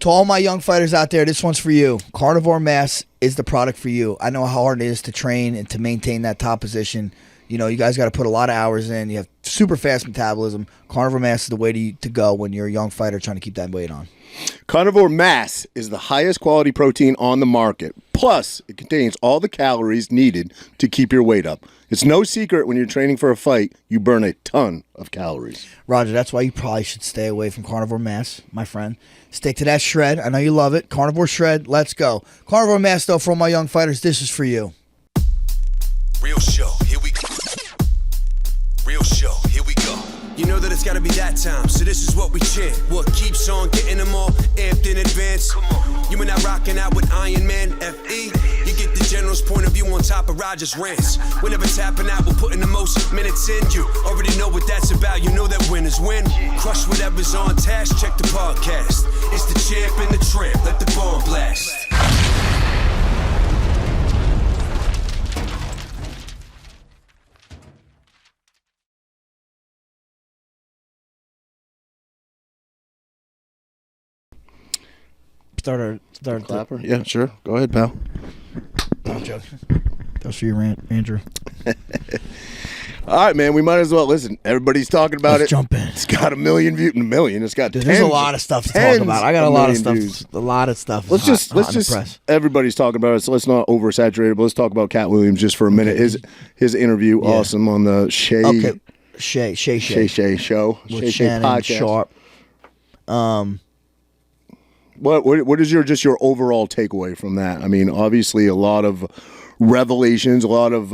To all my young fighters out there, this one's for you. Carnivore Mass is the product for you. I know how hard it is to train and to maintain that top position. You know, you guys got to put a lot of hours in. You have super fast metabolism. Carnivore Mass is the way to go when you're a young fighter trying to keep that weight on. Carnivore Mass is the highest quality protein on the market. Plus, it contains all the calories needed to keep your weight up. It's no secret when you're training for a fight, you burn a ton of calories. Roger, that's why you probably should stay away from Carnivore Mass, my friend. Stick to that shred. I know you love it. Carnivore Shred, let's go. Carnivore Mass, though, for all my young fighters, this is for you. Real show, here we go. Real show, here we go. You know that it's gotta be that time, so this is what we chant. What keeps on getting them all amped in advance? Come on. You and I rocking out with Iron Man, F.E. You get the general's point of view on top of Roger's rants. We're never tapping out, we're putting the most minutes in. You already know what that's about, you know that winners win. Crush whatever's on task, check the podcast. It's the champ and the tramp, let the bomb blast. Start Clapper? Yeah, sure. Go ahead, pal. I'm joking. That's for you, Andrew. All right, man. We might as well listen. Everybody's talking about Let's it. Jump in. It's got 1 million views. 1 million. It's got. Dude, there's a lot of stuff to talk about. I got a lot of stuff. Views. A lot of stuff. Let's just. Everybody's talking about it, so let's not oversaturate it. But let's talk about Katt Williams just for a minute. His interview, awesome on the Shay. Okay. Shay show. With Shannon podcast. Sharpe. What is your overall takeaway from that? I mean, obviously a lot of revelations, a lot of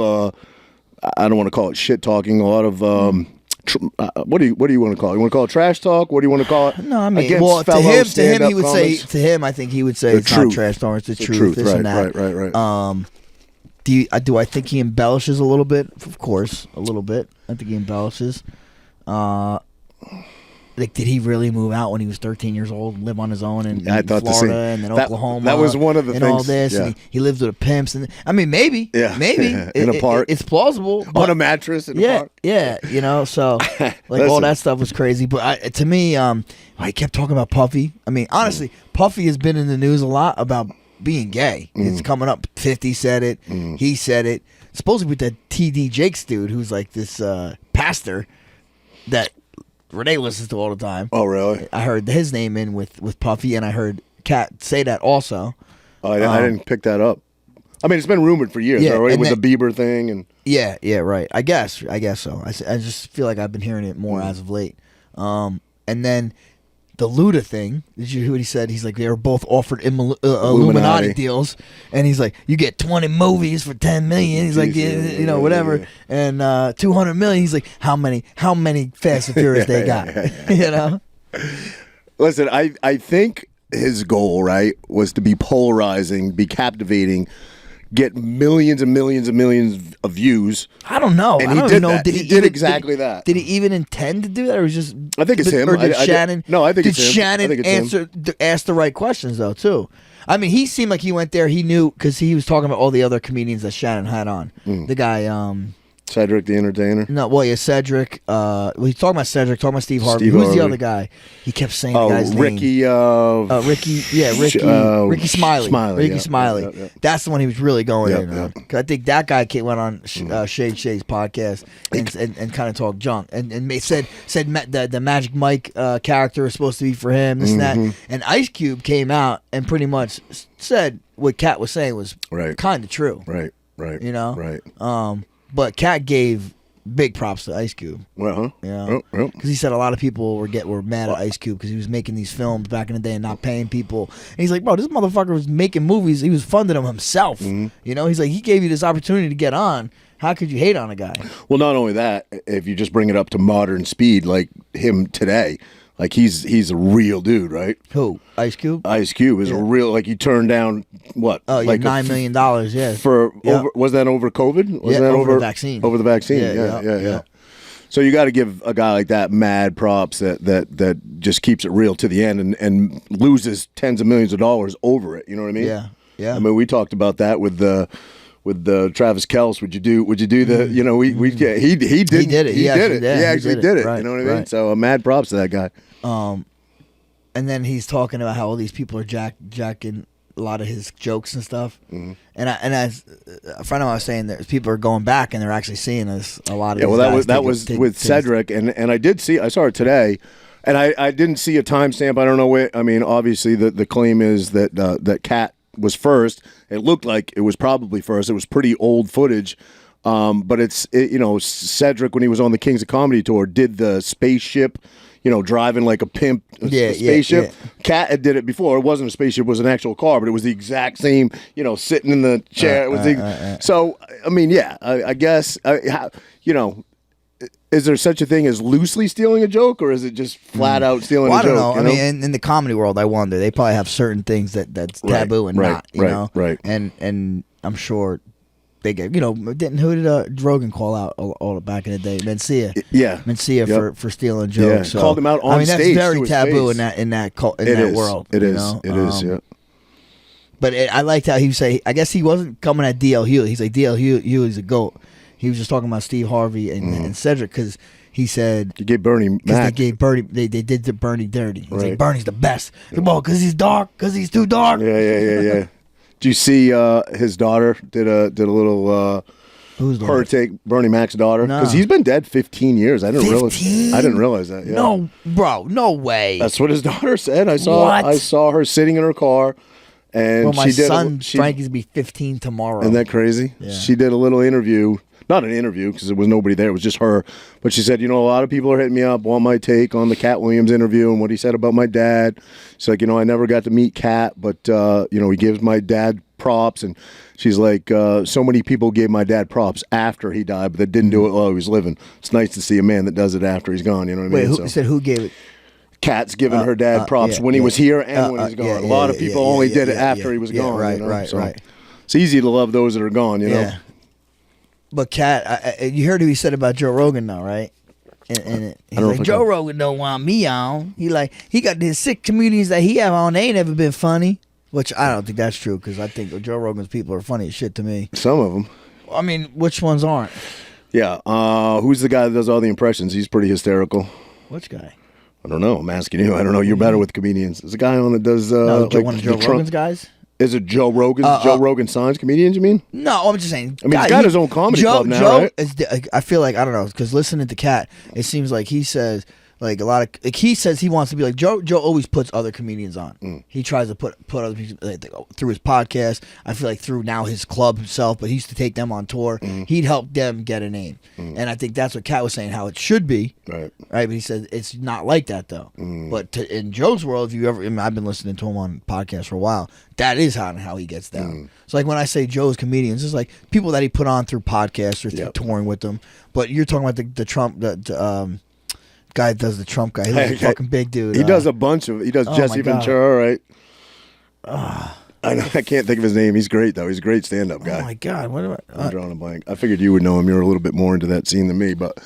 I don't want to call it shit talking, a lot of what do you want to call it? You want to call it trash talk? What do you want to call it? No, I mean, against to him, he would comments? say. To him, I think he would say it's not trash talk. It's the truth. This and that. Right. Do I think he embellishes a little bit? Of course, a little bit. I think he embellishes. Like, did he really move out when he was 13 years old and live on his own in Florida and then Oklahoma? That was one of the and things. All this. Yeah. And he lived with the pimps. And I mean, maybe. In a park. It's plausible. On a mattress in a park. Yeah, you know, so like all that stuff was crazy. But to me, I kept talking about Puffy. I mean, honestly, Puffy has been in the news a lot about being gay. It's coming up. 50 said it. He said it. Supposedly with that TD Jakes dude who's like this pastor that Renee listens to all the time. Oh, really? I heard his name in with Puffy, and I heard Katt say that also. Oh, I didn't pick that up. I mean, it's been rumored for years, right? With the Bieber thing and yeah, right. I guess so. I just feel like I've been hearing it more as of late. And then the Luda thing. Did you hear what he said? He's like, they were both offered Illuminati deals, and he's like, you get 20 movies for 10 million. He's like, you know, whatever, and 200 million. He's like, how many Fast and Furious they got? You know. Listen, I think his goal, right, was to be polarizing, be captivating, get millions and millions and millions of views. I don't know. And I don't he did know. that. He did exactly that. Did he even intend to do that, or was just? I think it's him. Or did Shannon? No, I think it's him. Did Shannon ask the right questions though too? I mean, he seemed like he went there. He knew because he was talking about all the other comedians that Shannon had on. The guy, Cedric the Entertainer. No, well, yeah, Cedric. He's talking about Cedric. Talking about Steve Harvey. Who's the other guy? He kept saying the guy's Ricky. name. Ricky Smiley. Ricky Smiley. Yeah. That's the one he was really going in on. 'Cause I think that guy went on Shay's podcast and kind of talked junk and said the Magic Mike character is supposed to be for him. This and that. And Ice Cube came out and pretty much said what Katt was saying was kind of true. Right. You know. Right. But Katt gave big props to Ice Cube. Well, because he said a lot of people were mad at Ice Cube because he was making these films back in the day and not paying people. And he's like, bro, this motherfucker was making movies. He was funding them himself. You know, he's like, he gave you this opportunity to get on. How could you hate on a guy? Well, not only that, if you just bring it up to modern speed, like him today, like he's a real dude, right? Who? Ice Cube? Ice Cube is a real, like, he turned down what? Oh, like $9 million, yeah. Was that over COVID? Was that over the vaccine. Over the vaccine, yeah. So you got to give a guy like that mad props that just keeps it real to the end and loses tens of millions of dollars over it. You know what I mean? Yeah. I mean, we talked about that with the Travis Kelce. Would you do the? You know, he did. He did it. He actually did it. Right, you know what I mean? right. So mad props to that guy. and then he's talking about how all these people are jacking a lot of his jokes and stuff. Mm-hmm. And as a friend of mine was saying, that people are going back and they're actually seeing this a lot of. Yeah, well, that was with Cedric, and I saw it today, and I didn't see a timestamp. I don't know where. I mean, obviously the claim is that that Katt was first. It looked like it was probably first. It was pretty old footage. But Cedric, when he was on the Kings of Comedy tour, did the spaceship, driving like a pimp spaceship. Yeah. Katt did it before. It wasn't a spaceship; it was an actual car, but it was the exact same. Sitting in the chair. So, I mean, yeah, I guess, is there such a thing as loosely stealing a joke, or is it just flat out stealing a joke? I don't know. I mean, in the comedy world, I wonder. They probably have certain things that's taboo and not. Right. And I'm sure. They get, who did Rogan call out all back in the day? Mencia. Yeah. Mencia for stealing jokes. Yeah. So, called him out on stage. That's very taboo in that world. It is. Yeah. But I liked how he would say. I guess he wasn't coming at D.L. Hughley. He's like D.L. Hughley's a goat. He was just talking about Steve Harvey and Cedric because he said he gave Bernie Mac. They did the Bernie dirty. He's like Bernie's the best. Well, because he's dark. Because he's too dark. Yeah. Do you see his daughter did a little her take Bernie Mac's daughter because he's been dead 15 years. I didn't realize that. Yeah. No, bro, no way. That's what his daughter said. I saw her sitting in her car, and my son Frankie's be 15 tomorrow. Isn't that crazy? Yeah. She did a little interview. Not an interview because there was nobody there. It was just her. But she said, a lot of people are hitting me up, want my take on the Katt Williams interview and what he said about my dad. She's like, I never got to meet Katt, but, he gives my dad props. And she's like, so many people gave my dad props after he died, but they didn't do it while he was living. It's nice to see a man that does it after he's gone. You know what I mean? Wait, said who gave it? Katt's giving her dad props when he was here and when he's gone. A lot of people only did it after he was gone. Right. It's easy to love those that are gone, Yeah. But Katt, you heard what he said about Joe Rogan, though, right? And he's like, Joe Rogan don't want me on. He got these sick comedians that he have on. They ain't ever been funny, which I don't think that's true because I think Joe Rogan's people are funny as shit to me. Some of them. I mean, which ones aren't? Yeah. Who's the guy that does all the impressions? He's pretty hysterical. Which guy? I don't know. I'm asking you. I don't know. You're better with comedians. There's a guy on that does one of Joe Rogan's guys. Is it Joe Rogan? Joe Rogan signs comedians, you mean? No, I'm just saying. I mean, he's got his own comedy club now, right? I feel like, I don't know, because listening to Katt, it seems like he says, like a lot of, like he says he wants to be like, Joe always puts other comedians on. He tries to put other people, through his podcast, I feel like through now his club himself, but he used to take them on tour. He'd help them get a name. And I think that's what Katt was saying, how it should be. Right. But he said it's not like that, though. But in Joe's world, if you ever, I've been listening to him on podcasts for a while, that is how he gets down. So like when I say Joe's comedians, it's like people that he put on through podcasts or through touring with them. But you're talking about the Trump, guy that does the Trump guy. He's a fucking big dude. He does a bunch of. He does Jesse Ventura, right? I can't think of his name. He's great though. He's a great stand-up guy. Oh my god, what am I? I'm drawing a blank. I figured you would know him. You're a little bit more into that scene than me, but.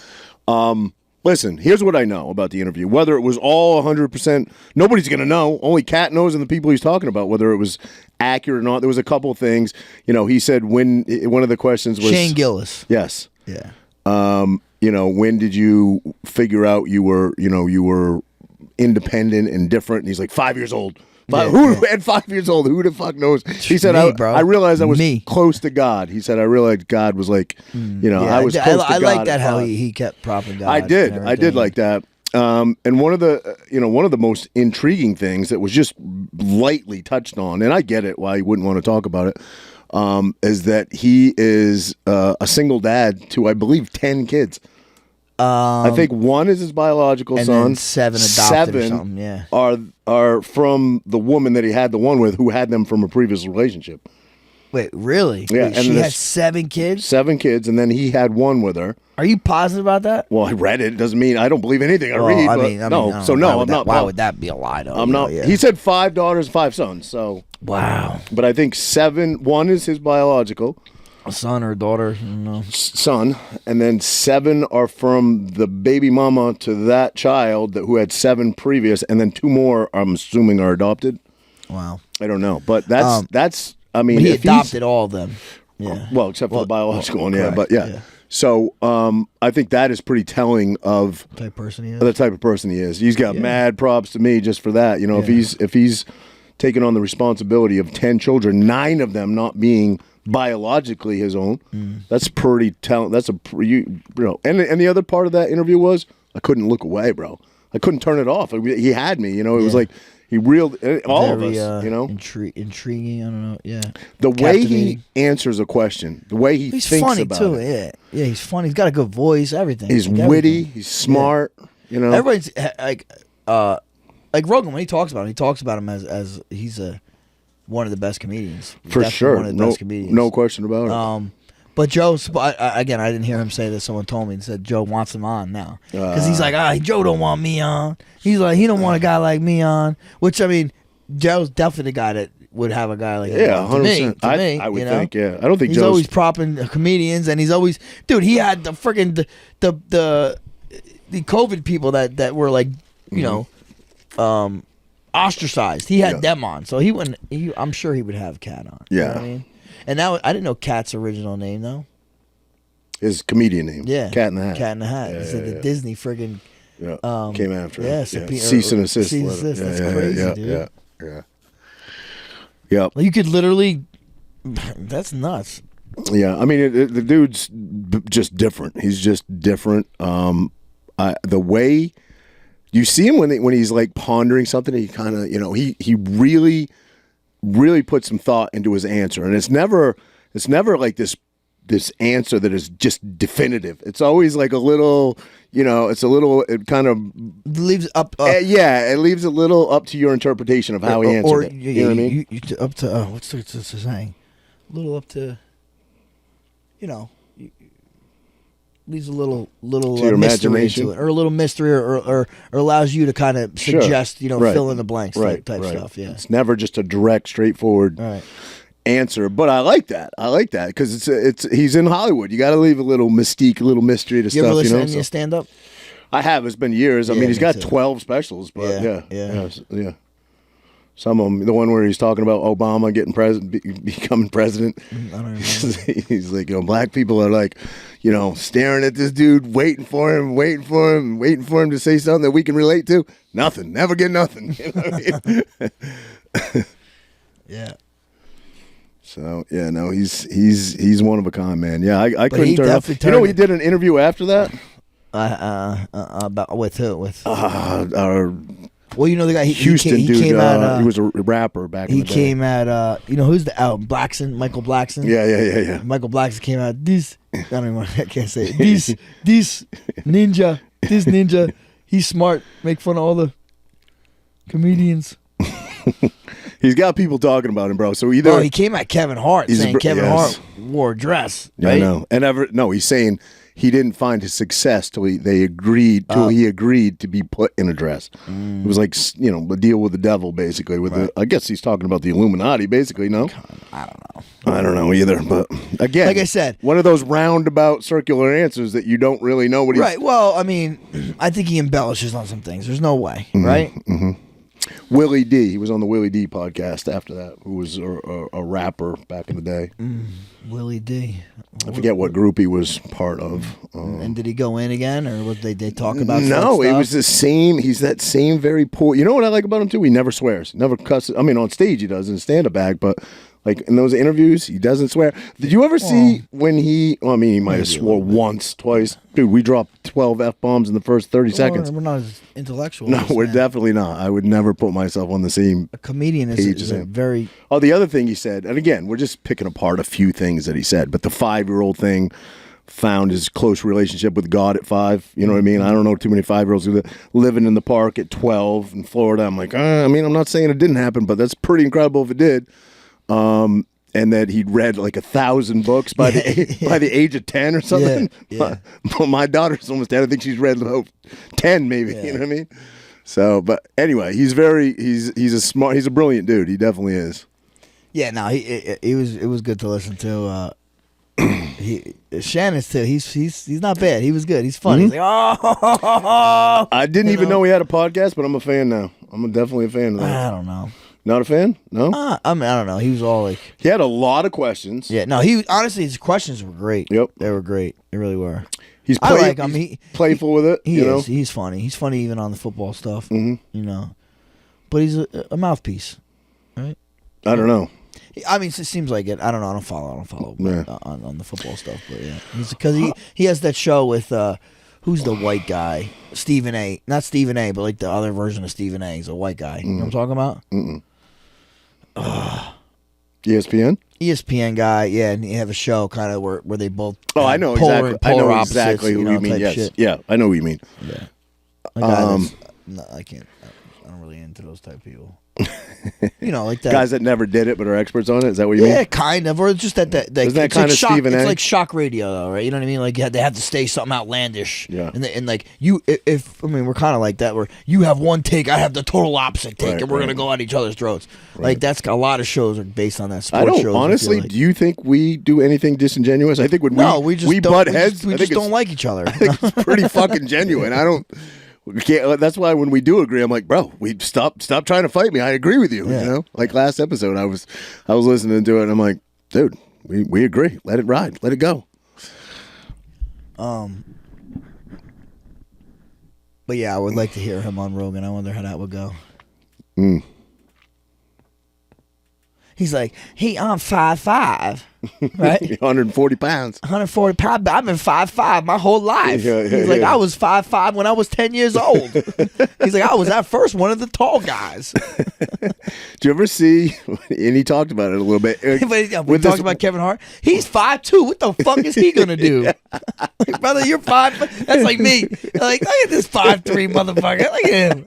Listen, here's what I know about the interview. Whether it was all 100%, nobody's going to know. Only Katt knows and the people he's talking about, whether it was accurate or not. There was a couple of things. He said one of the questions was... Shane Gillis. Yes. Yeah. When did you figure out you were independent and different? And he's like, 5 years old. At 5 years old, who the fuck knows? He said, I realized I was close to God. He said, I realized God was like, I was close to God. I like that how he kept propping God. I did like that. And one of the most intriguing things that was just lightly touched on, and I get it why he wouldn't want to talk about it, is that he is a single dad to, I believe, 10 kids. I think one is his biological son. And 7 adopted or something, yeah. Are from the woman that he had the one with who had them from a previous relationship. Wait, really? Yeah. Wait, she had 7 kids? 7 kids, and then he had one with her. Are you positive about that? Well, I read it. It doesn't mean I don't believe anything I read. I'm not. Why would that be a lie, though? I'm not. Yeah. He said 5 daughters, 5 sons. So wow. But I think 7. One is his biological. A son or a daughter, son, and then 7 are from the baby mama to that child who had 7 previous, and then 2 more, I'm assuming, are adopted. Wow, I don't know, but that's. I mean, he adopted all of them. Yeah. Well, except for the biological one, yeah. But yeah. So I think that is pretty telling of The type of person he is. the type of person he is. He's got mad props to me just for that. You know, if he's taking on the responsibility of 10 children, 9 of them not being biologically his own, that's pretty telling. That's you know. And the other part of that interview was I couldn't look away, bro. I couldn't turn it off. He had me. You know, it was like he reeled all of us. You know, intriguing. I don't know. Yeah, the way he answers a question, the way he's thinks funny about too. it. Yeah, he's funny. He's got a good voice. Everything. He's witty. He's smart. You know, everybody's like Rogan when he talks about him as he's one of the best comedians. For sure. One of the best comedians. No question about it. But Joe, again, I didn't hear him say this. Someone told me and said Joe wants him on now because he's like, Joe don't want me on. He's like, he don't want a guy like me on. Which I mean, Joe's definitely the guy that would have a guy like him. 100%. To me, I would think. Yeah, I don't think he's always propping comedians, and he's always he had the freaking the COVID people that were like ostracized. He had them on, so he wouldn't. I'm sure he would have Katt on. Yeah, you know what I mean. And now I didn't know Katt's original name though. His comedian name. Yeah, Cat in the Hat. Cat in the Hat. It's like the Disney friggin' came after. Yeah, cease and desist. That's crazy, dude. Yeah. You could literally. That's nuts. Yeah, I mean the dude's just different. He's just different. The way you see him when he's like pondering something, he kind of he really put some thought into his answer, and it's never like this answer that is just definitive. It's always like a little, it kind of leaves up. It leaves a little up to your interpretation of how he answered it. You know what I mean? Up to what's the saying? A little up to, leaves a little mystery into it, or a little mystery, or allows you to kind of suggest, fill in the blanks type stuff. Yeah, it's never just a direct, straightforward answer. But I like that. Because he's in Hollywood. You got to leave a little mystique, a little mystery to stuff. You ever listen to any stand up? I have. It's been years. I mean, he's got 12 specials, but yeah. Some of them, the one where he's talking about Obama becoming president. I don't remember. He's like, black people are like, staring at this dude, waiting for him to say something that we can relate to. Nothing, never get nothing. You know what I mean? Yeah. So no, he's one of a kind, man. Yeah, I couldn't turn off. He did an interview after that. About with who? With our. Well, the guy Houston he dude. Came out, he was a rapper back in the day. He came at who's the Blackson? Michael Blackson. Yeah. Michael Blackson came out. I can't say it. This ninja. He's smart. Make fun of all the comedians. He's got people talking about him, bro. So either he came at Kevin Hart saying Kevin Hart wore a dress. Right? I know. And he's saying he didn't find his success till he agreed to be put in a dress. It was like a deal with the devil, basically. I guess he's talking about the Illuminati, basically. No, I don't know either. But again, like I said, one of those roundabout, circular answers that you don't really know what he's right. Well, I mean, I think he embellishes on some things. There's no way, right? Mm-hmm. Willie D. He was on the Willie D podcast after that, who was a rapper back in the day. Willie D. I forget what group he was part of. And did he go in again, or what they talk about? No, it was the same. He's that same very poor. You know what I like about him too? He never swears, never cusses. I mean, on stage he does in stand-up act, but like in those interviews, he doesn't swear. Did you ever see when he? Well, I mean, he might have swore once, twice. Dude, we dropped 12 F-bombs in the first 30 seconds. We're not as intellectual. No, we're definitely not. I would never put myself on the same. A comedian is a very. Oh, the other thing he said, and again, we're just picking apart a few things that he said, but the 5-year-old thing, found his close relationship with God at 5. You know what I mean? I don't know too many 5-year-olds living in the park at 12 in Florida. I'm like, I mean, I'm not saying it didn't happen, but that's pretty incredible if it did. And that he'd read like 1,000 books by the age of 10 or something. Yeah. My daughter's almost 10. I think she's read about 10 maybe. Yeah. You know what I mean? So, but anyway, he's a brilliant dude. He definitely is. Yeah, no, it was good to listen to. Shannon too. He's not bad. He was good. He's funny. He's like, I didn't even know he had a podcast, but I'm a fan now. I'm definitely a fan of that. I don't know. Not a fan? No? I mean, I don't know. He was all like... He had a lot of questions. Yeah, no, honestly, his questions were great. Yep. They were great. They really were. I like him. He's playful with it. He know? is. He's funny. He's funny even on the football stuff. Mm-hmm. You know. But he's a mouthpiece, right? I don't know. I mean, it seems like it. I don't know. I don't follow Yeah. on the football stuff. But yeah, because he has that show with who's the white guy? Stephen A. Not Stephen A. But like the other version of Stephen A. He's a white guy. You know what I'm talking about? Mm-mm. ESPN. ESPN guy. Yeah, and they have a show kind of where they both. I know polar, exactly. I polar know opposites, exactly who you mean. Yes. Shit. Yeah, I know who you mean. Yeah. A guy no, I can't. I'm really into those type of people. You know, like that. Guys that never did it but are experts on it. Is that what you mean? Yeah, kind of. Or just that Isn't that it's kind like of shock, Stephen A? It's like shock radio, though, right? You know what I mean? Like they have to say something outlandish. Yeah. And like if I mean, we're kind of like that, where you have one take, I have the total opposite take, Right, and we're gonna go at each other's throats. Like that's a lot of shows are based on that. Sports I don't shows, honestly. like. Do you think we do anything disingenuous? I think when we just we don't, butt we heads, just, we I just think don't like each other. it's pretty fucking genuine. I don't. We can't. That's why when we do agree, I'm like, bro, we stop trying to fight me. I agree with you. Yeah. You know, like last episode, I was listening to it, and I'm like, dude, we agree. Let it ride. Let it go. But yeah, I would like to hear him on Rogan. I wonder how that would go. He's like, hey, I'm 5'5", right? 140 pounds. 140 pounds. I've been 5'5" my whole life. Yeah, He's like, yeah. I was 5'5" when I was 10 years old. He's like, I was at first one of the tall guys. Do you ever see? And he talked about it a little bit. But we talked about Kevin Hart. He's 5'2". What the fuck is he gonna do? Like, brother, you're 5'5". That's like me. Like, look at this 5'3" motherfucker. Look at him.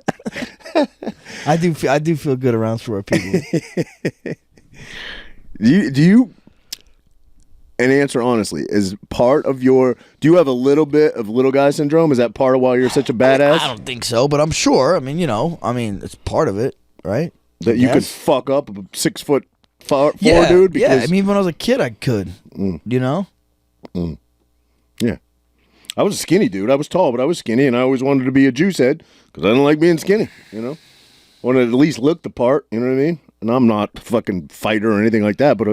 I do feel good around short people. Do you and answer honestly, is part of your, do you have a little bit of little guy syndrome? Is that part of why you're such a badass? I don't think so, but I'm sure. I mean, it's part of it, right? That you could fuck up a 6'4" Yeah, dude? Because, yeah. I mean, when I was a kid, I could. You know? Yeah. I was a skinny dude. I was tall, but I was skinny, and I always wanted to be a juice head because I didn't like being skinny, you know? I wanted to at least look the part, you know what I mean? And I'm not a fucking fighter or anything like that, but,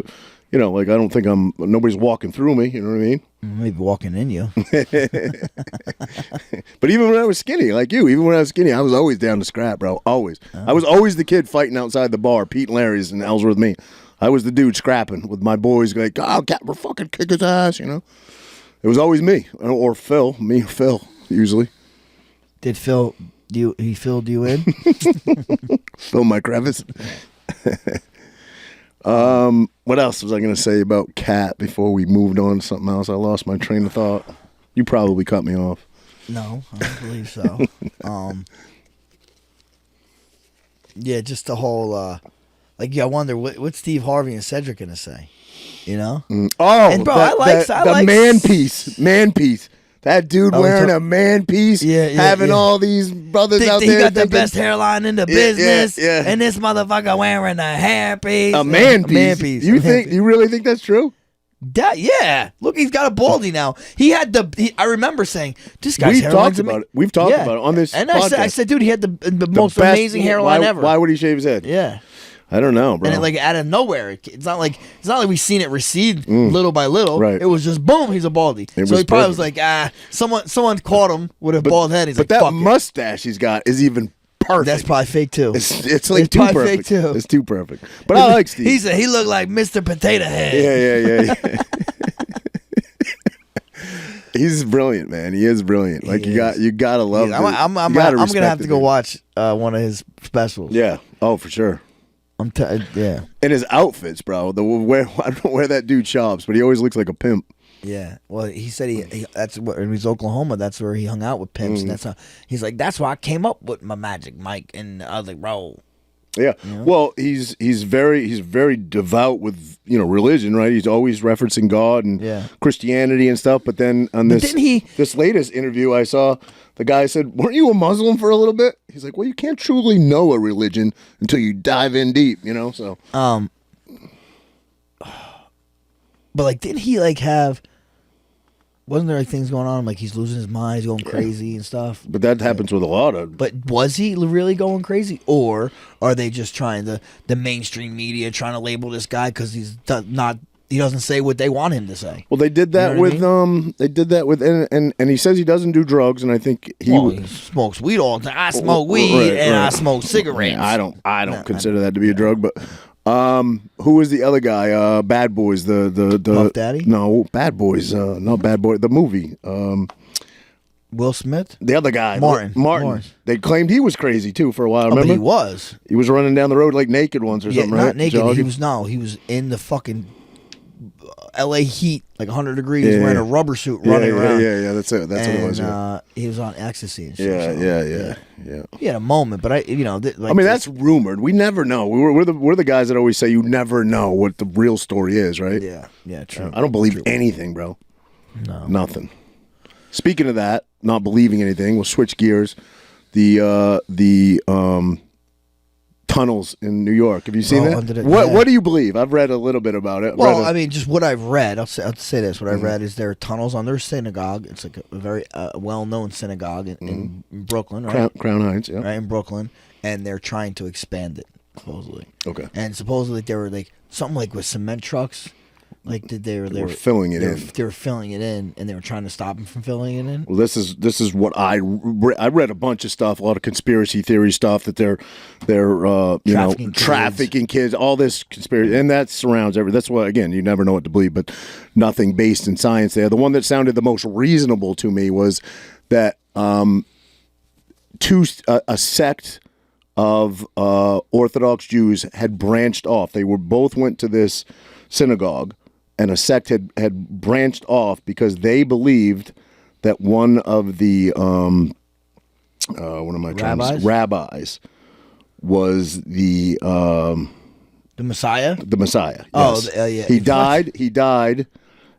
you know, like I don't think nobody's walking through me, you know what I mean? Maybe walking in you. But even when I was skinny, like you, even when I was skinny, I was always down to scrap, bro. Always. I was always the kid fighting outside the bar, Pete and Larry's and Ellsworth me. I was the dude scrapping with my boys, like, oh, Cat, we're fucking kick his ass, you know? It was always me, or Phil, usually. Did Phil, he filled you in? Fill my crevice. What else was I going to say about Cat before we moved on to something else? I lost my train of thought. You probably cut me off. No, I don't believe so. Yeah, just the whole, I wonder what Steve Harvey and Cedric going to say, you know? Oh, and bro, the man piece. That dude wearing a man piece, having all these brothers out there. He got the best hairline in the business, yeah. And this motherfucker wearing a hairpiece. A man piece. You really think that's true? Yeah. Look, he's got a baldy now. I remember saying, this guy's hairline's amazing. We've talked about it on this and podcast. I said, dude, he had the most amazing hairline ever. Why would he shave his head? Yeah. I don't know, bro. And it, out of nowhere, it's not like we've seen it recede little by little. Right. It was just boom, he's a baldy. So he probably was like, someone caught him with a bald head. He's but like, that mustache he's got is even perfect. That's probably fake too. It's like too perfect. Fake too. It's too perfect. But I like Steve. He looked like Mr. Potato Head. Yeah. He's brilliant, man. He is brilliant. Like you gotta love. Yeah, I'm gonna have to go watch one of his specials. Yeah. Oh, for sure. Yeah. And his outfits, bro. I don't know where that dude shops, but he always looks like a pimp. Yeah. Well, he said he that's where in Oklahoma. That's where he hung out with pimps, and that's how he's like. That's why I came up with my Magic Mike, and I was like, bro. Yeah. Well, he's very devout with religion, right? He's always referencing God and Christianity and stuff. But then on this latest interview I saw, the guy said, "Weren't you a Muslim for a little bit?" He's like, "Well, you can't truly know a religion until you dive in deep, So but didn't he have wasn't there like things going on? Like he's losing his mind, he's going crazy and stuff. But that happens with a lot of. But was he really going crazy, or are they just trying the mainstream media trying to label this guy because he doesn't say what they want him to say? Well, they did that with They did that with and he says he doesn't do drugs, and I think he smokes weed all the time. I smoke weed and I smoke cigarettes. I don't consider that to be a drug, but. Who was the other guy? Bad Boys, the Puff Daddy? No, Bad Boys, not Bad Boy. The movie. Will Smith. The other guy, Martin. They claimed he was crazy too for a while. But Remember? he was. He was running down the road like naked once or something, right? Not naked. Jogging. He was in the fucking L.A. heat, like 100 degrees, wearing a rubber suit, running around. Yeah. That's it. That's what it was. Yeah. He was on ecstasy and shit. Yeah. He had a moment, but that's rumored. We never know. We're the guys that always say you never know what the real story is, right? Yeah, true. I don't believe anything, bro. No, nothing. Speaking of that, not believing anything, we'll switch gears. The tunnels in New York. Have you seen that? What do you believe? I've read a little bit about it. Just what I've read. I'll say this. What I've read is there are tunnels under a synagogue. It's like a very well-known synagogue in Brooklyn, right? Crown Heights, yeah. Right, in Brooklyn. And they're trying to expand it, supposedly. Okay. And supposedly there were like something like with cement trucks. Like they were filling it in. They were filling it in, and they were trying to stop them from filling it in. Well, this is what I read a bunch of stuff, a lot of conspiracy theory stuff that they're trafficking kids, all this conspiracy, and that surrounds everything. That's why, again, you never know what to believe, but nothing based in science there. The one that sounded the most reasonable to me was that a sect of Orthodox Jews had branched off. They both went to this synagogue. And a sect had branched off because they believed that one of the rabbis was the Messiah. The Messiah. Yes. Oh, yeah. He died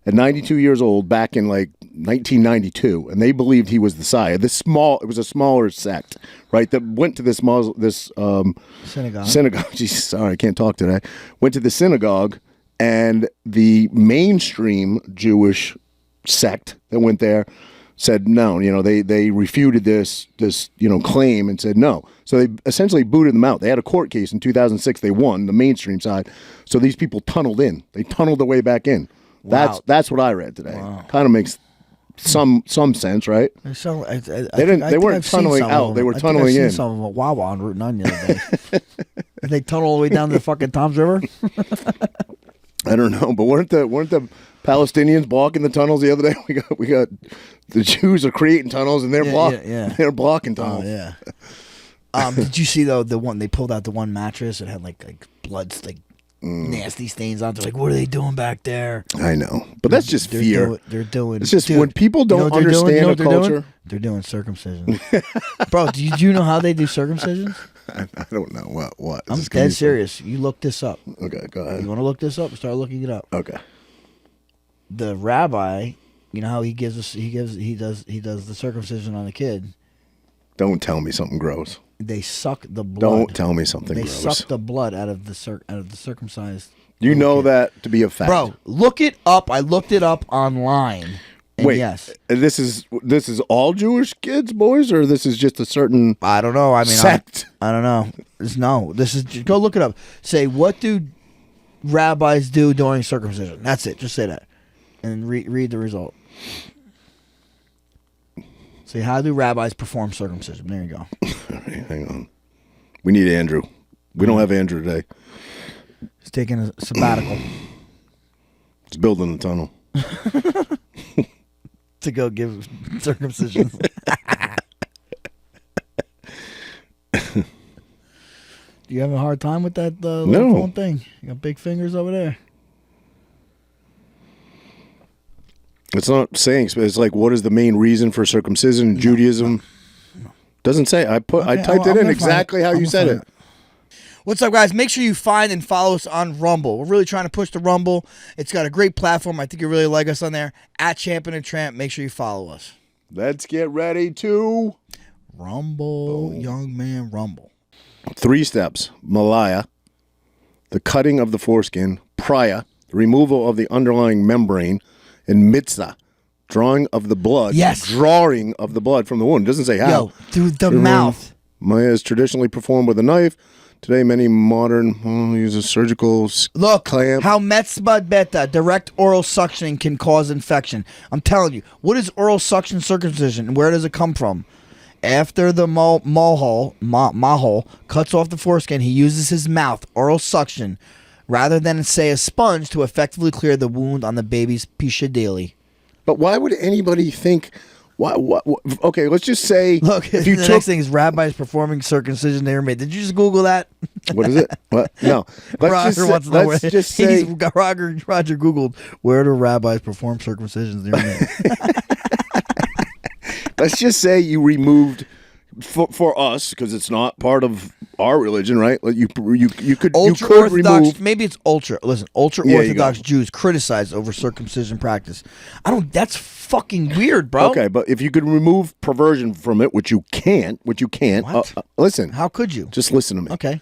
at 92 years old back in like 1992, and they believed he was the Messiah. It was a smaller sect, right? That went to this synagogue. Jeez, sorry, I can't talk today. Went to the synagogue. And the mainstream Jewish sect that went there said no. They refuted this claim and said no. So they essentially booted them out. They had a court case in 2006. They won, the mainstream side. So these people tunneled in. They tunneled their way back in. Wow. That's what I read today. Wow. Kind of makes some sense, right? They weren't tunneling out. They were tunneling in. Some of them at Wawa on Route 9 the other day. Did they tunnel all the way down to the fucking Tom's River? I don't know, but weren't the Palestinians blocking the tunnels the other day? We got the Jews are creating tunnels and they're they're blocking tunnels. Oh yeah. Did you see the one they pulled out the one mattress? It had like blood, like nasty stains on it. They're like, what are they doing back there? I know, but that's just fear. They're doing. It's just when people don't understand a culture. They're doing circumcision. Bro, do you know how they do circumcisions? I don't know what. I'm dead serious. You look this up. Okay, go ahead. You want to look this up? Start looking it up. Okay. The rabbi, you know how he does the circumcision on the kid. Don't tell me something gross. They suck the blood. Don't tell me something gross. They suck the blood out of the circumcised. You know kid. That to be a fact, bro. Look it up. I looked it up online. Wait, yes. This is all Jewish kids, boys, or this is just a certain I don't know. I mean, sect. I don't know. This is go look it up. Say, what do rabbis do during circumcision? That's it. Just say that, and read the result. Say, how do rabbis perform circumcision? There you go. All right, hang on. We need Andrew. We don't have Andrew today. He's taking a sabbatical. He's building a tunnel. To go give circumcisions. Do you have a hard time with that little phone thing? You got big fingers over there. It's not saying. It's like, what is the main reason for circumcision in Judaism? No. Doesn't say. I typed it in exactly how you said it. What's up, guys? Make sure you find and follow us on Rumble. We're really trying to push the Rumble. It's got a great platform. I think you really like us on there. At Champion and Tramp. Make sure you follow us. Let's get ready to Rumble, young man, Rumble. 3 steps. Malaya, the cutting of the foreskin. Priya, the removal of the underlying membrane. And Mitzvah, Drawing of the blood. Yes. Drawing of the blood from the wound. It doesn't say how. Yo, through the mouth. Maya is traditionally performed with a knife. Today, many modern use a surgical clamp. How metzbud beta, direct oral suctioning can cause infection. I'm telling you, what is oral suction circumcision and where does it come from? After the mahal cuts off the foreskin, he uses his mouth, oral suction, rather than, say, a sponge to effectively clear the wound on the baby's pisha daily. But why would anybody think... Okay, let's just say... Look, if you the next thing is rabbis performing circumcision they ever made. Did you just Google that? What is it? What? No. Roger Googled, where do rabbis perform circumcisions they ever made? Let's just say you removed... For us, because it's not part of our religion, right? You could remove. Maybe it's ultra. Listen, ultra Orthodox Jews criticize over circumcision practice. That's fucking weird, bro. Okay, but if you could remove perversion from it, which you can't. What? Listen. How could you? Just listen to me. Okay.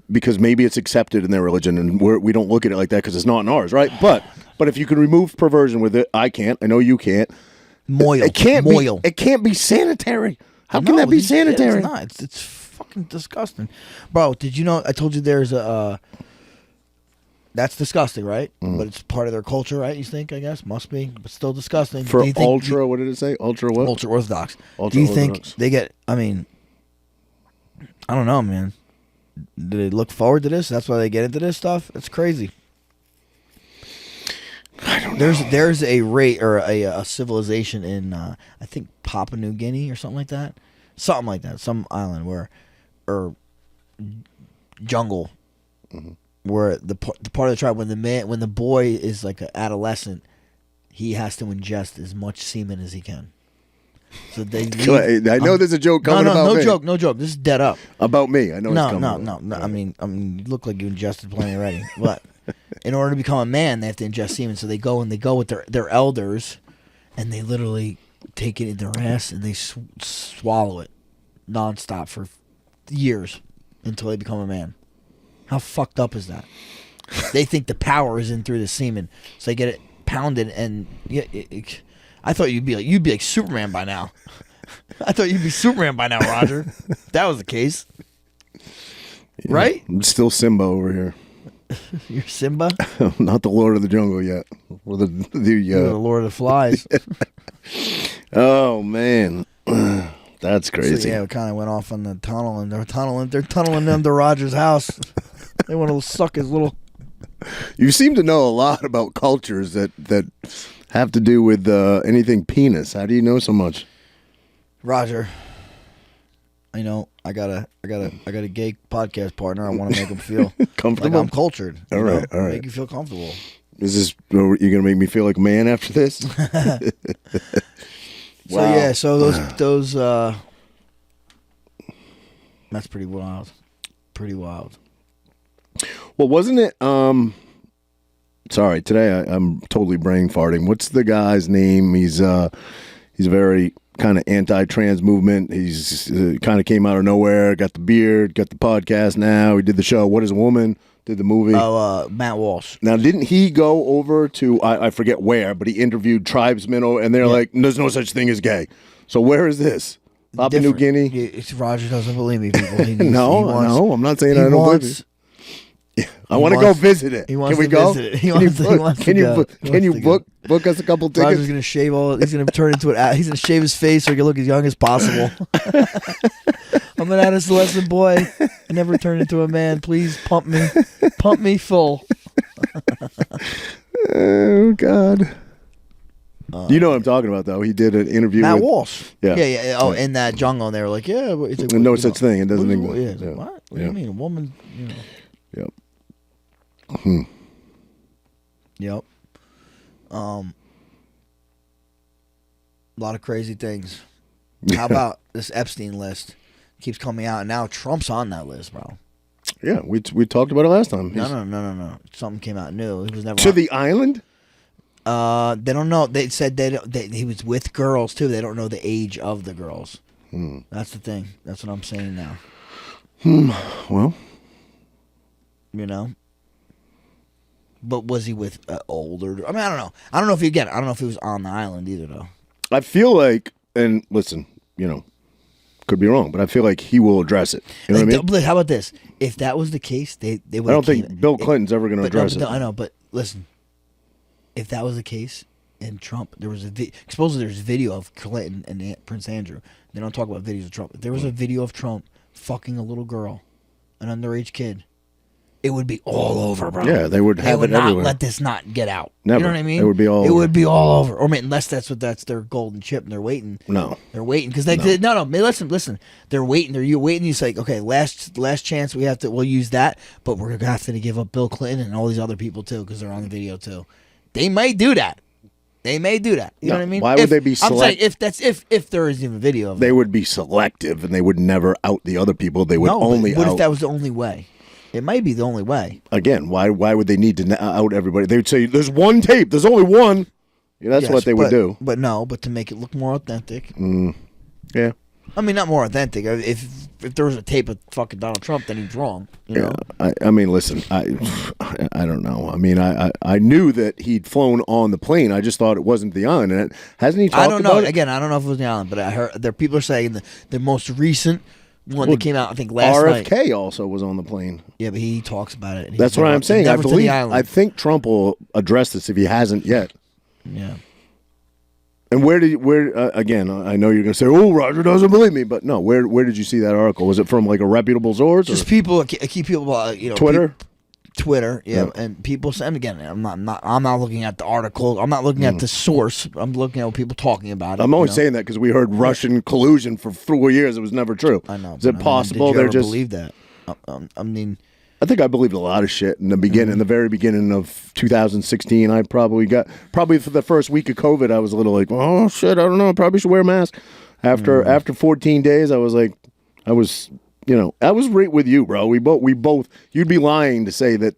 Because maybe it's accepted in their religion, and we don't look at it like that because it's not in ours, right? But if you can remove perversion with it, I can't. I know you can't. It can't be sanitary. How can that be sanitary? It's not. It's fucking disgusting. Bro, did you know, I told you there's a, that's disgusting, right? But it's part of their culture, right? You think, I guess? Must be, but still disgusting. For ultra, what did it say? Ultra what? Ultra Orthodox. Do you think they get, I don't know, man. Do they look forward to this? That's why they get into this stuff? It's crazy. I don't know. There's a rate or a civilization in I think Papua New Guinea or something like that, some island or jungle, where the part of the tribe when the boy is like an adolescent, he has to ingest as much semen as he can. So they I know there's a joke coming about me. No joke. This is dead up about me. I know. No. I mean, you look like you ingested plenty already, but. In order to become a man, they have to ingest semen. So they go with their elders, and they literally take it in their ass and they swallow it nonstop for years until they become a man. How fucked up is that? They think the power is in through the semen, so they get it pounded. And I thought you'd be like Superman by now. I thought you'd be Superman by now, Roger. If that was the case, right? I'm still Simba over here. You're Simba? Not the Lord of the Jungle yet. Or the Lord of the Flies. Oh man, that's crazy. So, yeah, we kind of went off on the tunnel, and they're tunneling under Roger's house. They want to suck his little. You seem to know a lot about cultures that have to do with anything penis. How do you know so much, Roger? I got a gay podcast partner. I want to make him feel comfortable. Like I'm cultured. All right. Make you feel comfortable. Is this you're gonna make me feel like a man after this? Wow. So those that's pretty wild. Pretty wild. Well, wasn't it? Sorry, today I'm totally brain farting. What's the guy's name? He's very kind of anti-trans movement. He's kind of came out of nowhere, got the beard, got the podcast now. He did the show What is a Woman, did the movie. Oh, Matt Walsh. Now, didn't he go over to, I forget where, but he interviewed tribesmen, and they're like, there's no such thing as gay. So where is this? Papua New Guinea? Roger doesn't believe me, people. No, I'm not saying I don't believe you. Yeah, I want to go visit it. Can we go? Visit it. Can you book us a couple tickets? Roger's gonna shave he's gonna turn into it. He's gonna shave his face so he can look as young as possible. I'm an adolescent boy. I never turned into a man. Please pump me full. Oh God. You know what I'm talking about, though. He did an interview Matt with Walsh. Yeah. Oh, in that jungle, and they were like, "Yeah, but it's like, no such thing. It doesn't exist." Yeah. What? What do you mean, a woman? Yep. Yep. A lot of crazy things. How about this Epstein list? Keeps coming out, and now Trump's on that list, bro. Yeah, we talked about it last time. No. Something came out new. He was never to on. The island. They don't know. They said he was with girls too. They don't know the age of the girls. That's the thing. That's what I'm saying now. Well, But was he with older? I mean, I don't know. I don't know if he I don't know if he was on the island either, though. I feel like, and listen, could be wrong, but I feel like he will address it. You know what I mean? How about this? If that was the case, they would. I don't think Bill Clinton's ever going to address it. I know, but listen, if that was the case, and Trump, there was supposedly there's video of Clinton and Prince Andrew. They don't talk about videos of Trump. If there was a video of Trump fucking a little girl, an underage kid, it would be all over, bro. Yeah, they would have it everywhere. Not let this not get out. Never. You know what I mean? It would be all. It would be all over. Or unless that's their golden chip, and they're waiting. No, they're waiting because they did. No. Listen. They're waiting. You're waiting. It's like, okay, last chance. We'll use that, but we're gonna have to give up Bill Clinton and all these other people too because they're on the video too. They might do that. You know what I mean? Why would they be selective? I'm saying if there is even a video of it. They would be selective, and they would never out the other people. They would only. What if that was the only way? It might be the only way. Again, why would they need to out everybody? They would say, "There's one tape. There's only one." That's what they would do. But to make it look more authentic. Yeah. I mean, not more authentic. If there was a tape of fucking Donald Trump, then he's wrong. You know? I mean, listen, I don't know. I mean, I knew that he'd flown on the plane. I just thought it wasn't the island. And hasn't he talked about it? I don't know. Again, I don't know if it was the island, but I heard there people are saying the most recent one that came out, I think, last night. RFK also was on the plane. Yeah, but he talks about it. That's what I'm saying. I think Trump will address this if he hasn't yet. Yeah. And again, I know you're going to say, "Oh, Roger doesn't believe me," but no. Where did you see that article? Was it from like a reputable source? Just people, Twitter. Twitter, yeah, and people say, and again, I'm not looking at the article. I'm not looking at the source. I'm looking at what people talking about it. I'm always saying that because we heard Russian collusion for 4 years. It was never true. I know. Is it possible they're just believe that? I mean, I think I believed a lot of shit in the beginning, the very beginning of 2016. I probably for the first week of COVID, I was a little like, oh shit, I don't know, I probably should wear a mask. After 14 days, I was like, I was right with you, bro. We both. You'd be lying to say that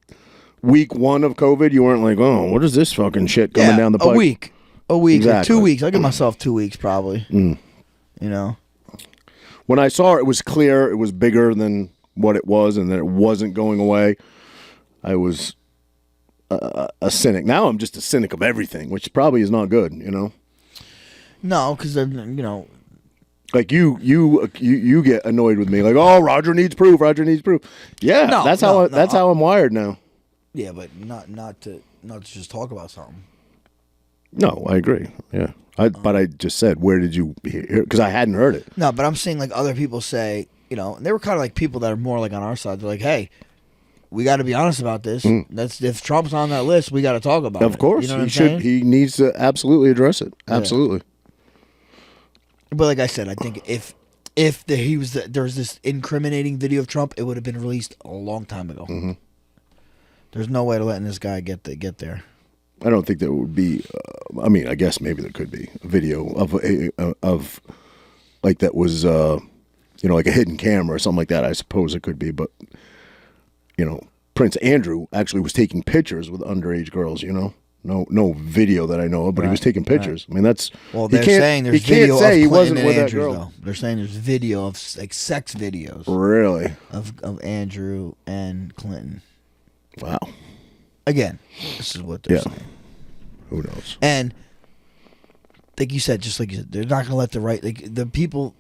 week 1 of COVID, you weren't like, oh, what is this fucking shit coming down the pipe? A week, exactly. 2 weeks. I give myself 2 weeks probably. You know, when I saw it was clear, it was bigger than what it was, and that it wasn't going away. I was a cynic. Now I'm just a cynic of everything, which probably is not good. No, because then like you get annoyed with me, like, oh, Roger needs proof. Yeah, that's how I'm wired now. Yeah, but not to just talk about something. No, I agree. Yeah, but I just said, where did you hear? Because I hadn't heard it. No, but I'm saying like other people say, and they were kind of like people that are more like on our side. They're like, hey, we got to be honest about this. That's if Trump's on that list, we got to talk about it. Of course, he should. He needs to absolutely address it. Absolutely. Yeah. But like I said, I think if there was this incriminating video of Trump, it would have been released a long time ago. Mm-hmm. There's no way to letting this guy get there. I don't think there would be. I mean, I guess maybe there could be a video of like that was like a hidden camera or something like that. I suppose it could be, but Prince Andrew actually was taking pictures with underage girls. No video that I know of, but he was taking pictures. Right. I mean, that's they're saying there's video of Clinton and Andrew, though. They're saying there's video of like sex videos. Really? Of Andrew and Clinton. Wow. Again, this is what they're saying. Who knows? And like you said, they're not going to let the people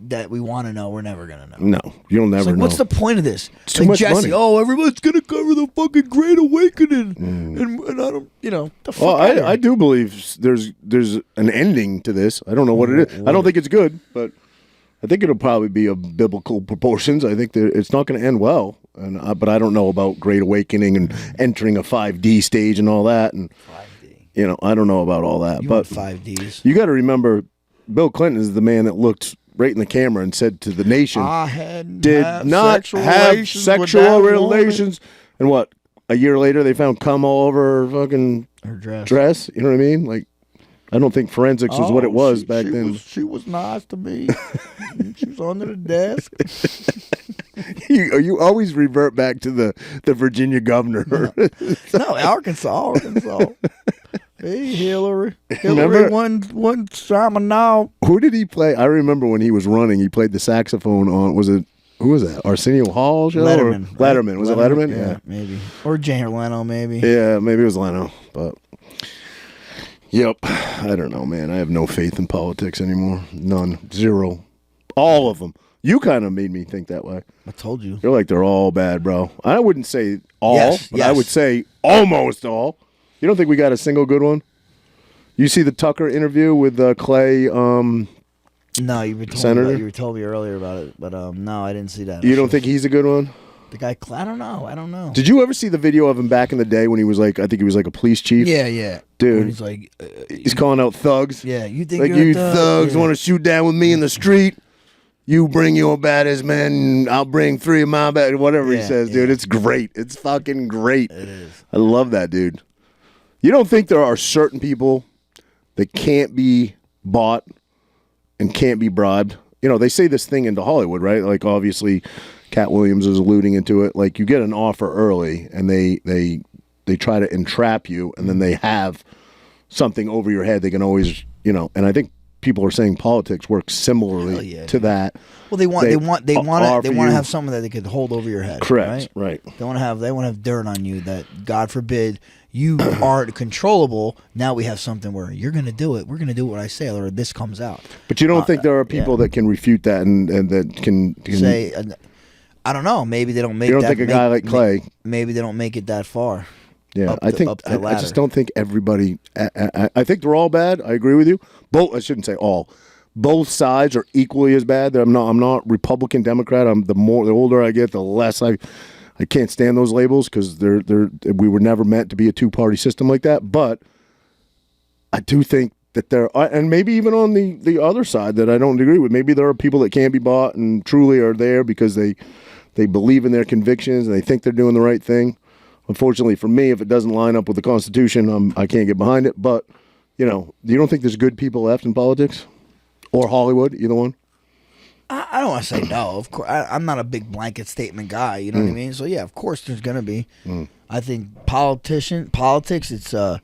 that we want to know, we're never going to know. No, you'll never know. What's the point of this? It's too much Jesse, money. Oh, everyone's going to cover the fucking Great Awakening. And I don't, the fuck Well, I do believe there's an ending to this. I don't know what it is. I don't think it's good, but I think it'll probably be of biblical proportions. I think that it's not going to end well. But I don't know about Great Awakening and entering a 5D stage and all that. And 5D. I don't know about all that. But 5Ds. You got to remember, Bill Clinton is the man that looked right in the camera and said to the nation, did not have sexual relations. And what? A year later, they found cum all over her fucking dress. You know what I mean? Like, I don't think forensics was what it was back then. She was nice to me. She was under the desk. You always revert back to the Virginia governor. No, Arkansas. Hey, Hillary. Hillary won Simon now. Who did he play? I remember when he was running, he played the saxophone on, was it Who was that? Arsenio Hall show? Letterman. Right? Letterman. Was it Letterman? Yeah, maybe. Or Jay Leno, maybe. Yeah, maybe it was Leno. But, yep. I don't know, man. I have no faith in politics anymore. None. Zero. All of them. You kind of made me think that way. I told you. You're like, they're all bad, bro. I wouldn't say all, but I would say almost all. You don't think we got a single good one? You see the Tucker interview with Clay? No, you were told me earlier about it, but no, I didn't see that. You don't think he's a good one? The guy, I don't know. Did you ever see the video of him back in the day when he was like, I think he was like a police chief? Yeah. Dude, when he's like, he's calling out thugs. Yeah, you think like you're you thugs want to shoot down with me in the street? You bring your baddest men, and I'll bring 3 of my bad. Whatever he says, dude, it's great. It's fucking great. It is. I love that, dude. You don't think there are certain people that can't be bought and can't be bribed? You know, they say this thing into Hollywood, right? Like, obviously, Katt Williams is alluding into it. Like, you get an offer early, and they try to entrap you, and then they have something over your head. They can always, you know, and I think people are saying politics works similarly to that. Well, they want to have something that they could hold over your head. Correct. Right. They want to have dirt on you that, God forbid, you aren't controllable. Now we have something where you're going to do it. We're going to do what I say, or this comes out. But you don't think there are people that can refute that and that can say, I don't know. Maybe they don't make. You don't that, think a guy like Clay? Maybe they don't make it that far. Yeah, I just don't think everybody. I think they're all bad. I agree with you. Both. I shouldn't say all. Both sides are equally as bad. I'm not Republican, Democrat. The older I get, the less I can't stand those labels because we were never meant to be a two-party system like that. But I do think that there are, and maybe even on the other side that I don't agree with. Maybe there are people that can't be bought and truly are there because they believe in their convictions and they think they're doing the right thing. Unfortunately for me, if it doesn't line up with the Constitution, I can't get behind it. But, you know, you don't think there's good people left in politics? Or Hollywood, either one? I don't want to say no. Of course, I'm not a big blanket statement guy. You know what I mean? So, yeah, of course there's going to be. I think politics, it's tough.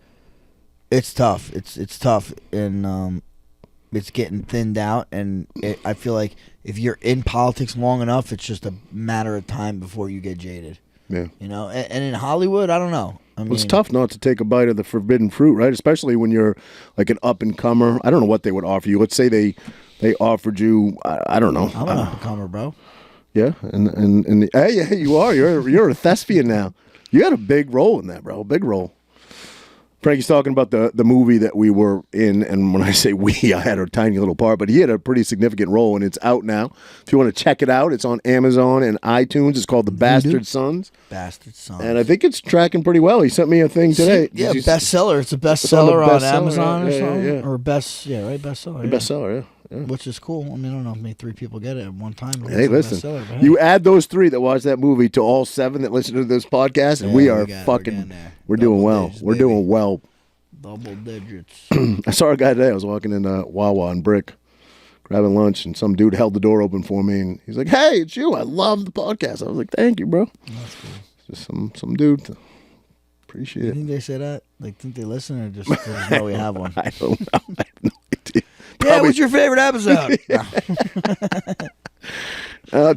It's tough, and it's getting thinned out. And I feel like if you're in politics long enough, it's just a matter of time before you get jaded. Yeah. You know, and in Hollywood, I don't know. I mean, it's tough not to take a bite of the forbidden fruit, right? Especially when you're like an up-and-comer. I don't know what they would offer you. Let's say they offered you, I don't know. I'm an up-and-comer, bro. Yeah, and hey, you are. You're a thespian now. You had a big role in that, bro. Big role. Frankie's talking about the movie that we were in, and when I say we, I had a tiny little part, but he had a pretty significant role, and it's out now. If you want to check it out, it's on Amazon and iTunes. It's called The Bastard Sons. Bastard Sons. And I think it's tracking pretty well. He sent me a thing today. Yeah, bestseller. It's a bestseller on Amazon or something. Yeah. Or bestseller. Yeah. Bestseller, yeah. Which is cool. I mean, I don't know if maybe 3 people get it at one time. Hey, listen. You add those 3 that watch that movie to all 7 that listen to this podcast, and we're doing well. We're doing well. Double digits. I saw a guy today. I was walking in Wawa and Brick, grabbing lunch, and some dude held the door open for me, and he's like, "Hey, it's you. I love the podcast." I was like, "Thank you, bro." That's cool. Just some dude. Appreciate it. You think they say that? Like, think they listen or just know we have one? I don't know. I have no idea. Yeah, what's your favorite episode?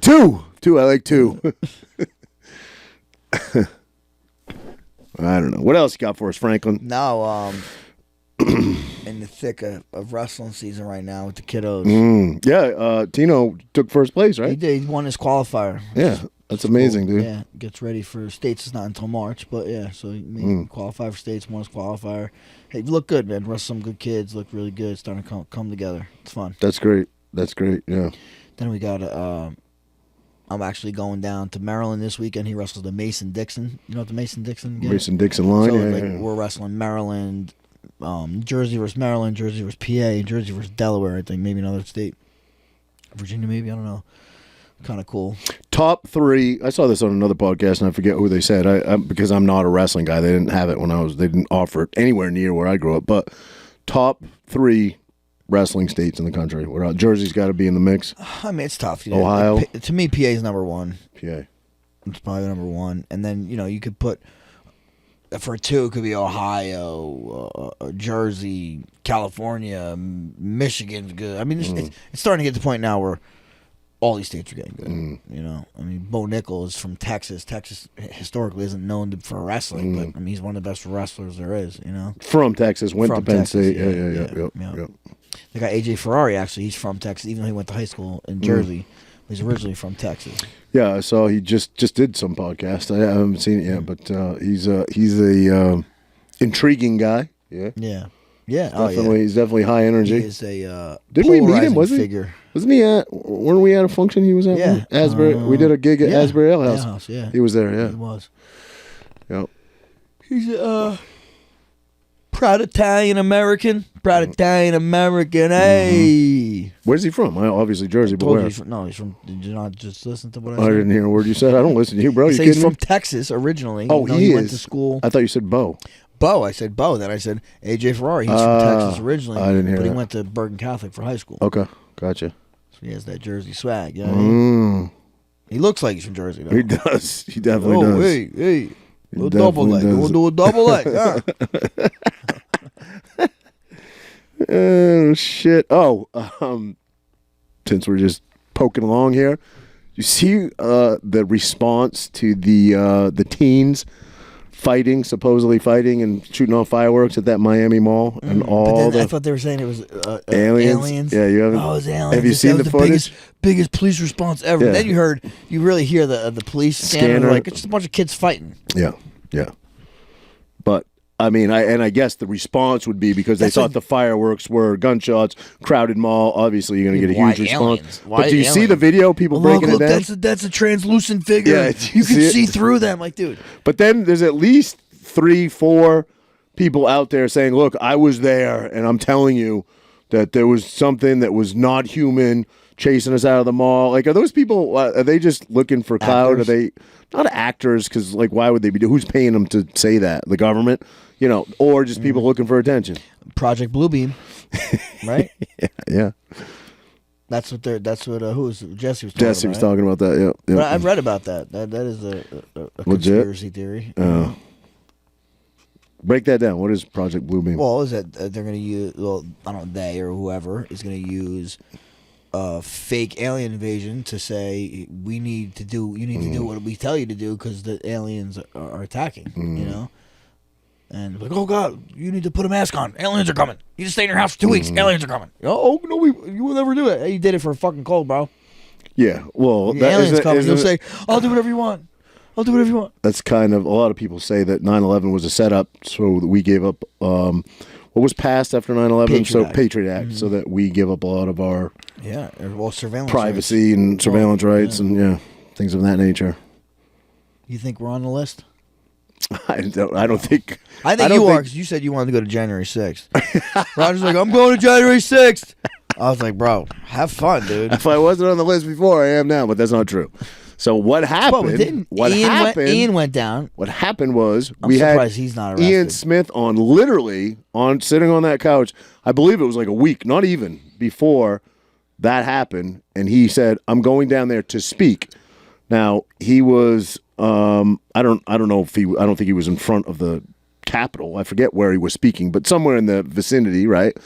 2. I like 2. I don't know. What else you got for us, Franklin? No, in the thick of wrestling season right now with the kiddos. Yeah, Tino took first place, right? He did. He won his qualifier. Yeah, that's amazing, dude. Yeah, gets ready for states. It's not until March, but yeah, so he made qualify for states, won his qualifier. Hey, look good, man. Wrestled some good kids. Look really good. Starting to come together. It's fun. That's great. Yeah. Then we got I'm actually going down to Maryland this weekend. He wrestles the Mason Dixon. You know what the Mason Dixon game? Mason Dixon line. So yeah. We're wrestling Maryland, Jersey versus Maryland, Jersey versus PA, Jersey versus Delaware. I think maybe another state, Virginia maybe. I don't know. Kind of cool. Top 3. I saw this on another podcast, and I forget who they said. I because I'm not a wrestling guy. They didn't have it when they didn't offer it anywhere near where I grew up. But top 3 wrestling states in the country. Jersey's got to be in the mix. I mean, it's tough. You Ohio. know, to me, PA is number 1. PA. It's probably number 1, and then you could put for 2. It could be Ohio, Jersey, California, Michigan's good. I mean, it's starting to get to the point now where all these states are getting good. You know, I mean, Bo Nickel is from Texas. Texas historically isn't known for wrestling, but I mean, he's one of the best wrestlers there is. You know, from Texas, went From to Penn Texas, State. yeah. Yep. They got AJ Ferrari. Actually, he's from Texas, even though he went to high school in Jersey. He's originally from Texas. Yeah, I saw he just did some podcast. I haven't seen it yet, but he's a intriguing guy. Yeah. Definitely. He's definitely high energy. He is a Didn't we meet him? figure. Wasn't he at? Weren't we at a function he was at? Yeah. Asbury. We did a gig at Asbury Ale House. Yeah. He was there. Yeah. He was. Yep. He's a proud Italian American. Hey. Where's he from? Obviously Jersey, but where? He's from. Did you not just listen to what I I said? didn't hear a word you said. I don't listen to you, bro. You He's kidding from me? Texas originally. Oh, he is. went to school. I thought you said Bo. Bo. I said Bo. Then I said AJ Ferrari. He's from Texas originally. I didn't hear But he that. went to Bergen Catholic for high school. Okay, gotcha. So he has that Jersey swag. You know what I mean? He looks like he's from Jersey, though. He does. He definitely does. Hey. He Double leg. definitely We'll does. do a double leg. Yeah. Oh shit! Oh, since we're just poking along here, you see the response to the teens supposedly fighting and shooting off fireworks at that Miami mall, and But all then I the thought they were saying it was aliens. Yeah, you haven't. Oh, it was aliens. Have you seen That the was footage? biggest police response ever. Yeah. Then you really hear the police scanner. Like, it's just a bunch of kids fighting. Yeah. But I mean, I guess the response would be because they That's thought like- the fireworks were gunshots, crowded mall. Obviously, you're going to get a Why huge response. aliens? But Why do you see aliens? the video? People breaking it down. That's a translucent figure. Yeah, you can see it? see through them. Like, dude. But then there's at least 3-4 people out there saying, "Look, I was there, and I'm telling you that there was something that was not human chasing us out of the mall." Like, are those people? Are they just looking for clout? Actors? Are they not actors? Because like, why would they be? Who's paying them to say that? The government, or just people looking for attention? Project Bluebeam, right? Yeah. That's what who was Jesse was talking Jesse about. was talking about that. Yeah. But I've read about that. That is a Legit? conspiracy theory. Break that down. What is Project Bluebeam? Well, is that they're going to use? Well, I don't know. They or whoever is going to use fake alien invasion to say you need to do what we tell you to do because the aliens are attacking. You know. And like, oh God, you need to put a mask on. Aliens are coming. You just stay in your house for 2 weeks. Aliens are coming. Oh no, you will never do it. Hey, you did it for a fucking cold, bro. Yeah. Well, The aliens coming. You'll say, I'll do whatever you want. I'll do whatever you want. That's kind of, a lot of people say that 9/11 was a setup, so that we gave up what was passed after 9/11, Patriot Act, so that we give up a lot of our surveillance privacy rights. and surveillance rights and things of that nature. You think we're on the list? I don't think. I think you are, because you said you wanted to go to January 6th. Roger's like, I'm going to January 6th. I was like, bro, have fun, dude. If I wasn't on the list before, I am now, but that's not true. So what happened? Ian went down. What happened was I'm we had surprised he's not arrested. Ian Smith sitting on that couch. I believe it was like a week, not even before that happened, and he said, "I'm going down there to speak." Now he was. I don't think he was in front of the Capitol. I forget where he was speaking, but somewhere in the vicinity, right?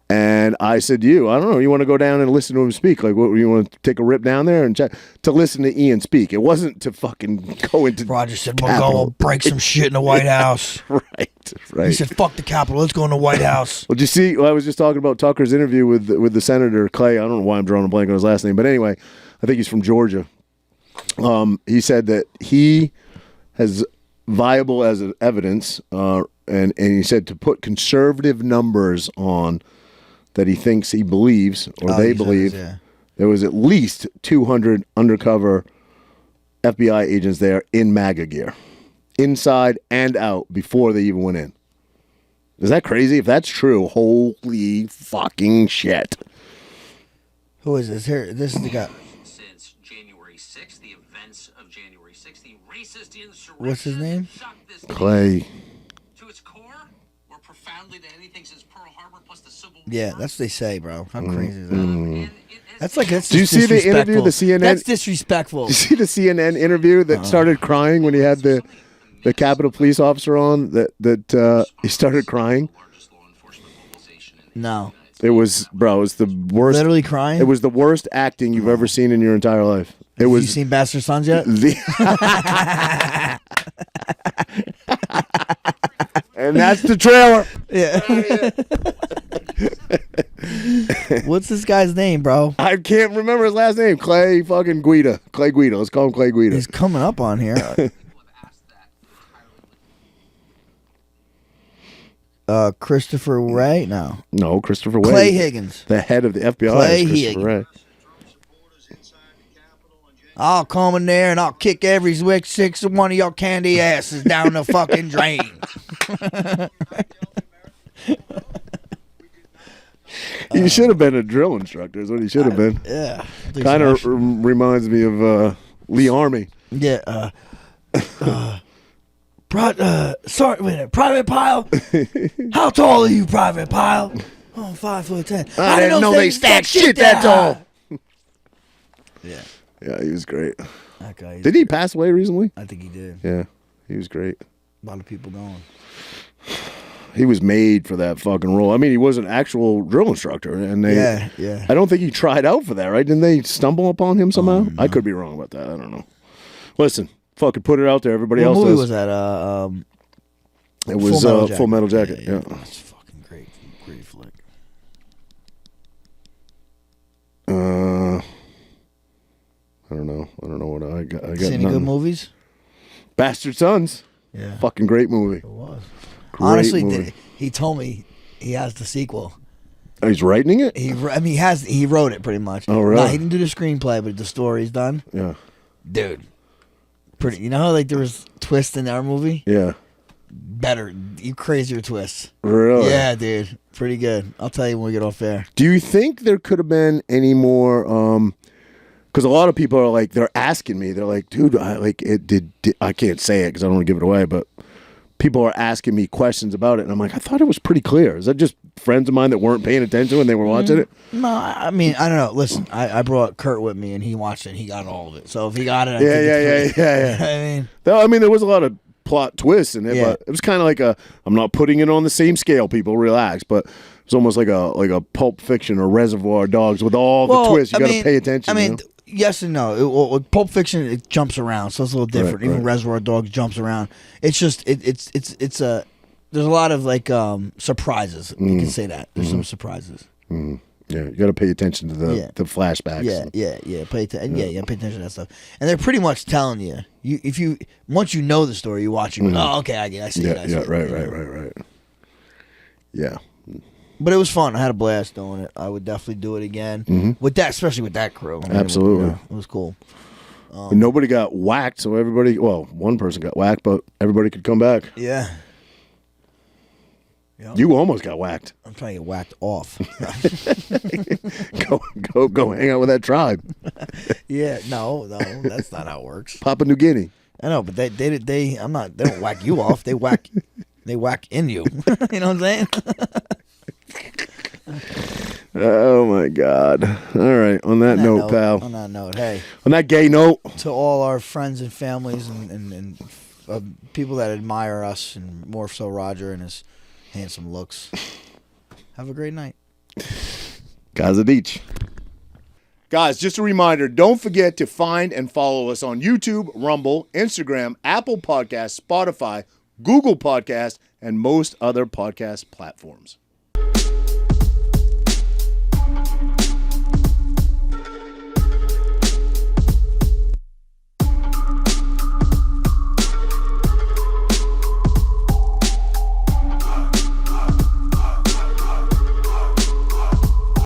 And I said to you, I don't know, you want to go down and listen to him speak? Like, what, you want to take a rip down there and check to listen to Ian speak? It wasn't to fucking go into. Roger said, we'll go break some shit in the White House. Right. He said, fuck the Capitol, let's go in the White House. Well, did you see? Well, I was just talking about Tucker's interview with the Senator Clay. I don't know why I'm drawing a blank on his last name, but anyway, I think he's from Georgia. He said that he has viable as evidence, and he said to put conservative numbers on that he thinks he believes, or they believe, there was at least 200 undercover FBI agents there in MAGA gear, inside and out, before they even went in. Is that crazy? If that's true, holy fucking shit. Who is this? Here, this is the guy. Since January 6th, the events of January 6th, the racist insurrection. What's his name? shocked this Clay. nation to its core, or profoundly to anything since Pearl Harbor plus the Civil War. Yeah, that's what they say, bro. How crazy is that? And it has That's Do you see the interview, the CNN? That's disrespectful. Did you see the CNN interview that started crying when he had the Capitol Police officer on? That he started crying. largest law enforcement mobilization in the No. It was, bro. It was the worst. Literally crying. It was the worst acting you've ever seen in your entire life. It was. You seen Bastard Sons yet? And that's the trailer. Yeah. What's this guy's name, bro? I can't remember his last name. Clay fucking Guida. Clay Guida. Let's call him Clay Guida. He's coming up on here. Christopher Wray? No, Christopher Wade. Clay Higgins. The head of the FBI. Clay is Christopher Wray. I'll come in there and I'll kick every six of one of your candy asses down the fucking drain. He should have been a drill instructor. Is what he should have been. Yeah. Kind of reminds me of Lee Army. Yeah. Sorry, wait a minute. Private Pile? How tall are you, Private Pile? Oh, 5'10". I didn't know they stacked shit that tall. Yeah. Yeah, he was great. That guy. Did he pass away recently? I think he did. Yeah, he was great. A lot of people going. He was made for that fucking role. I mean, he was an actual drill instructor, and they. Yeah. I don't think he tried out for that, right? Didn't they stumble upon him somehow? I could be wrong about that. I don't know. Listen, fucking put it out there. Everybody else What movie does. was that? It was Full Metal Jacket. Yeah. That's fucking great. Great flick. I don't know. What I got. I got See any nothing. good movies? Bastard Sons. Yeah. Fucking great movie. It was. Great Honestly, movie. he told me he has the sequel. Oh, he's writing it? He wrote it pretty much. Oh, really? Nah, he didn't do the screenplay, but the story's done. Yeah. Dude, pretty. You know how like there was twists in our movie? Yeah. Better, you crazier twists. Really? Yeah, dude, pretty good. I'll tell you when we get off air. Do you think there could have been any more? Because a lot of people are like, they're asking me. They're like, dude, I can't say it because I don't want to give it away, but people are asking me questions about it, and I'm like, I thought it was pretty clear. Is that just friends of mine that weren't paying attention when they were watching it? No, I mean, I don't know. Listen, I brought Kurt with me, and he watched it, and he got all of it. So if he got it, I think it's pretty- Yeah. I mean, there was a lot of plot twists in it, Yeah. but it was kind of like I'm not putting it on the same scale, people, relax, but it's almost like a Pulp Fiction or Reservoir Dogs with all the twists. You got to pay attention. I mean, you know? yes and no. With Pulp Fiction, it jumps around, so it's a little different. Even Reservoir Dogs jumps around. It's just it's a there's a lot of like surprises. You can say that there's some surprises. Yeah, you got to pay attention to the flashbacks. Yeah. Pay attention. Yeah, pay attention to that stuff. And they're pretty much telling you. If you once you know the story, you watch it. Oh, okay, I see it. I see it. Right. Yeah. But it was fun. I had a blast doing it. I would definitely do it again with that, especially with that crew. I mean, Absolutely. it was cool. But nobody got whacked, so everybody. Well, one person got whacked, but everybody could come back. Yeah. You almost got whacked. I'm trying to get whacked off. Go hang out with that tribe. Yeah, no, that's not how it works. Papua New Guinea. I know, but they don't whack you off. They whack in you. You know what I'm saying? Oh my God! All right. On that note, pal. On that note, hey. On that gay note. To all our friends and families and people that admire us, and more so Roger and his handsome looks. Have a great night. Gaza Beach. Guys, just a reminder, don't forget to find and follow us on YouTube, Rumble, Instagram, Apple Podcasts, Spotify, Google Podcasts, and most other podcast platforms.